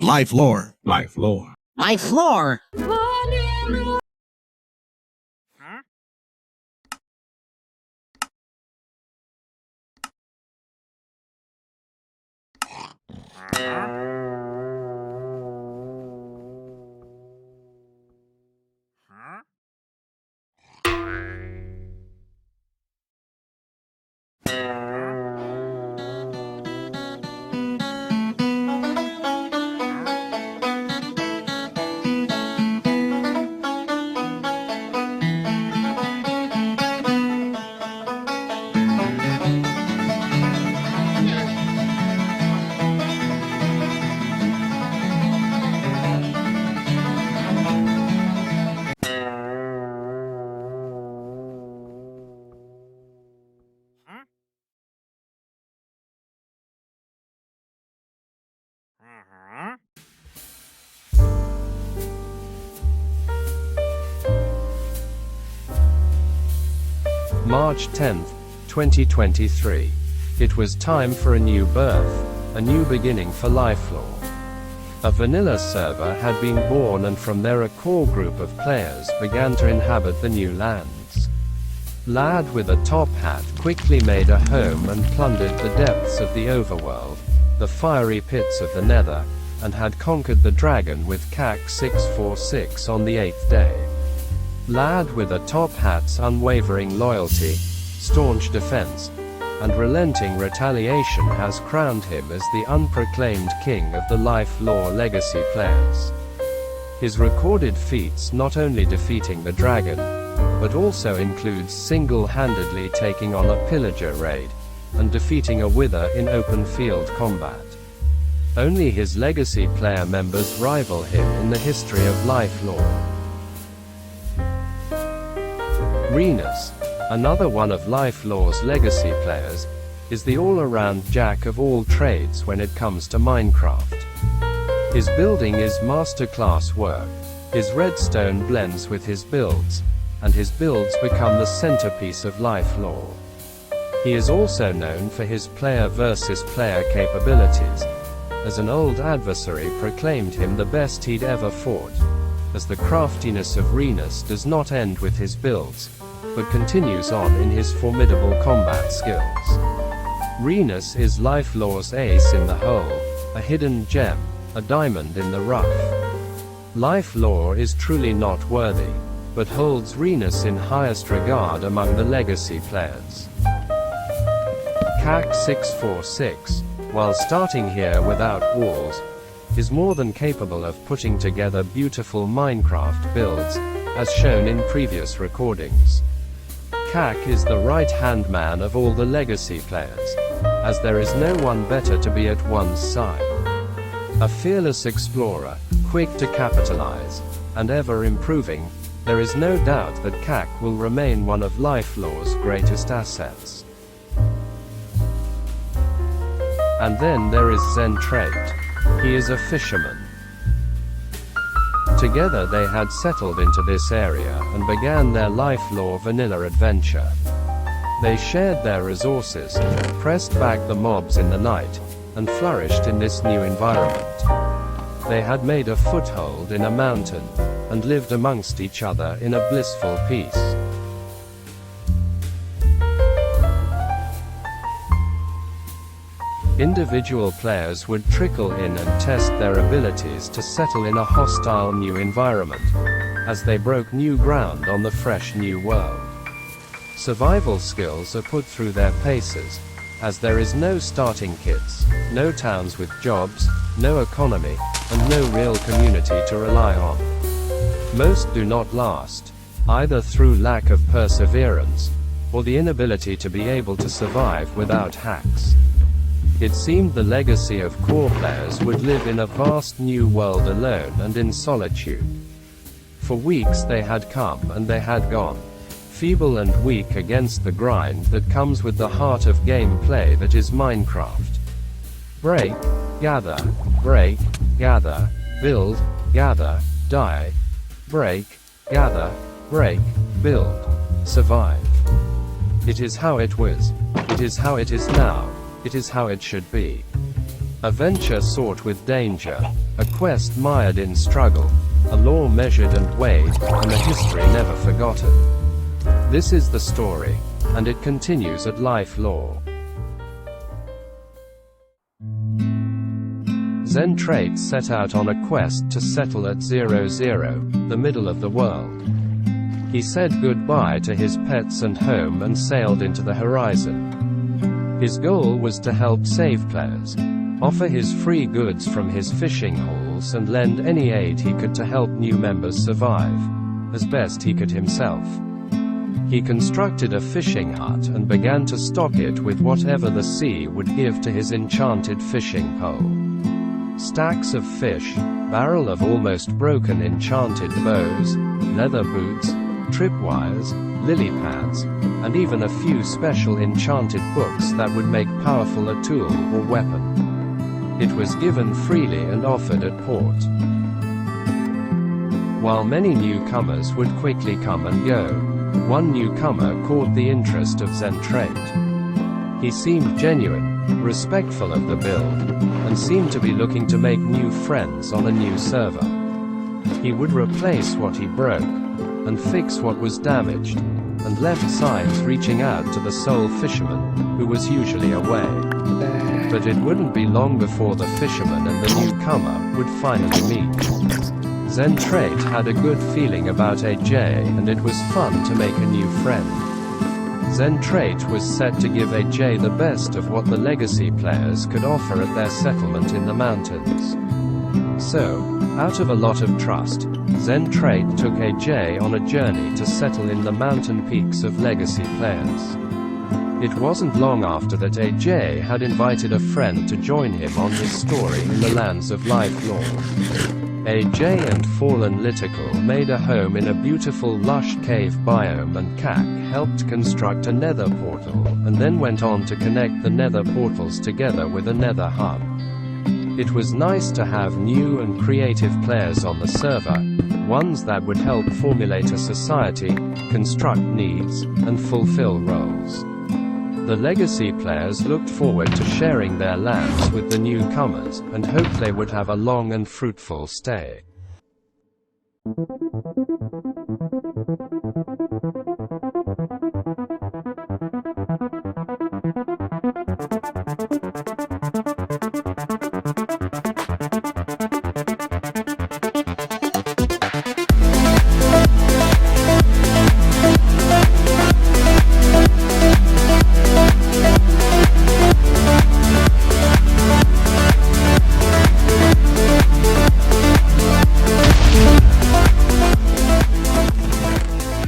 Lifelore. Lifelore. Lifelore. March 10th, 2023. It was time for a new birth, a new beginning for Lifelore. A vanilla server had been born, and from there a core group of players began to inhabit the new lands. Lad with a top hat quickly made a home and plundered the depths of the overworld, the fiery pits of the nether, and had conquered the dragon with CAC 646 on the 8th day. Lad with a top hat's unwavering loyalty, staunch defense, and relenting retaliation has crowned him as the unproclaimed king of the Lifelore legacy players. His recorded feats not only defeating the dragon, but also includes single-handedly taking on a pillager raid, and defeating a wither in open field combat. Only his legacy player members rival him in the history of Lifelore. Renus, another one of Lifelore's legacy players, is the all-around jack of all trades when it comes to Minecraft. His building is masterclass work, his redstone blends with his builds, and his builds become the centerpiece of Lifelore. He is also known for his player versus player capabilities, as an old adversary proclaimed him the best he'd ever fought, as the craftiness of Renus does not end with his builds, but continues on in his formidable combat skills. Renus is Lifelore's ace in the hole, a hidden gem, a diamond in the rough. Lifelore is truly not worthy, but holds Renus in highest regard among the legacy players. CAC 646, while starting here without walls, is more than capable of putting together beautiful Minecraft builds, as shown in previous recordings. CAC is the right-hand man of all the legacy players, as there is no one better to be at one's side. A fearless explorer, quick to capitalize, and ever improving, there is no doubt that CAC will remain one of Lifelore's greatest assets. And then there is Zentrate. He is a fisherman. Together they had settled into this area and began their Lifelore vanilla adventure. They shared their resources, pressed back the mobs in the night, and flourished in this new environment. They had made a foothold in a mountain, and lived amongst each other in a blissful peace. Individual players would trickle in and test their abilities to settle in a hostile new environment, as they broke new ground on the fresh new world. Survival skills are put through their paces, as there is no starting kits, no towns with jobs, no economy, and no real community to rely on. Most do not last, either through lack of perseverance, or the inability to be able to survive without hacks. It seemed the legacy of core players would live in a vast new world alone and in solitude. For weeks they had come and they had gone, feeble and weak against the grind that comes with the heart of gameplay that is Minecraft. Break, gather, build, gather, die. Break, gather, break, build, survive. It is how it was. It is how it is now. It is how it should be. A venture sought with danger, a quest mired in struggle, a law measured and weighed, and a history never forgotten. This is the story, and it continues at Lifelore. Zentrate set out on a quest to settle at 00, the middle of the world. He said goodbye to his pets and home and sailed into the horizon. His goal was to help save players, offer his free goods from his fishing hauls and lend any aid he could to help new members survive, as best he could himself. He constructed a fishing hut and began to stock it with whatever the sea would give to his enchanted fishing pole. Stacks of fish, barrel of almost broken enchanted bows, leather boots, tripwires, lily pads, and even a few special enchanted books that would make powerful a tool or weapon. It was given freely and offered at port. While many newcomers would quickly come and go, one newcomer caught the interest of Zentrate. He seemed genuine, respectful of the build, and seemed to be looking to make new friends on a new server. He would replace what he broke, and fix what was damaged, and left signs reaching out to the sole fisherman, who was usually away. But it wouldn't be long before the fisherman and the newcomer would finally meet. Zentrate had a good feeling about AJ, and it was fun to make a new friend. Zentrate was set to give AJ the best of what the legacy players could offer at their settlement in the mountains. So, out of a lot of trust, Zentrate took AJ on a journey to settle in the mountain peaks of legacy players. It wasn't long after that AJ had invited a friend to join him on his story in the lands of Lifelore. AJ and Fallen Litical made a home in a beautiful lush cave biome, and Kak helped construct a nether portal, and then went on to connect the nether portals together with a nether hub. It was nice to have new and creative players on the server, ones that would help formulate a society, construct needs, and fulfill roles. The legacy players looked forward to sharing their lands with the newcomers, and hoped they would have a long and fruitful stay.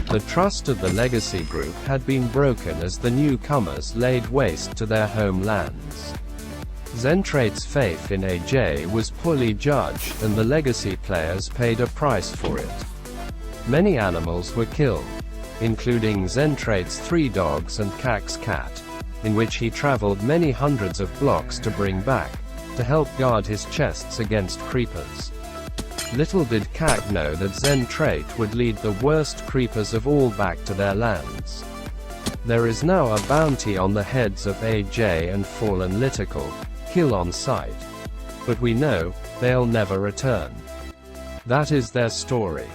The trust of the legacy group had been broken as the newcomers laid waste to their homelands. Zentrate's faith in AJ was poorly judged, and the legacy players paid a price for it. Many animals were killed, including Zentrate's 3 dogs and Kak's cat, in which he traveled many hundreds of blocks to bring back, to help guard his chests against creepers. Little did Kak know that Zentrate would lead the worst creepers of all back to their lands. There is now a bounty on the heads of AJ and Fallen Litical, kill on sight. But we know, they'll never return. That is their story.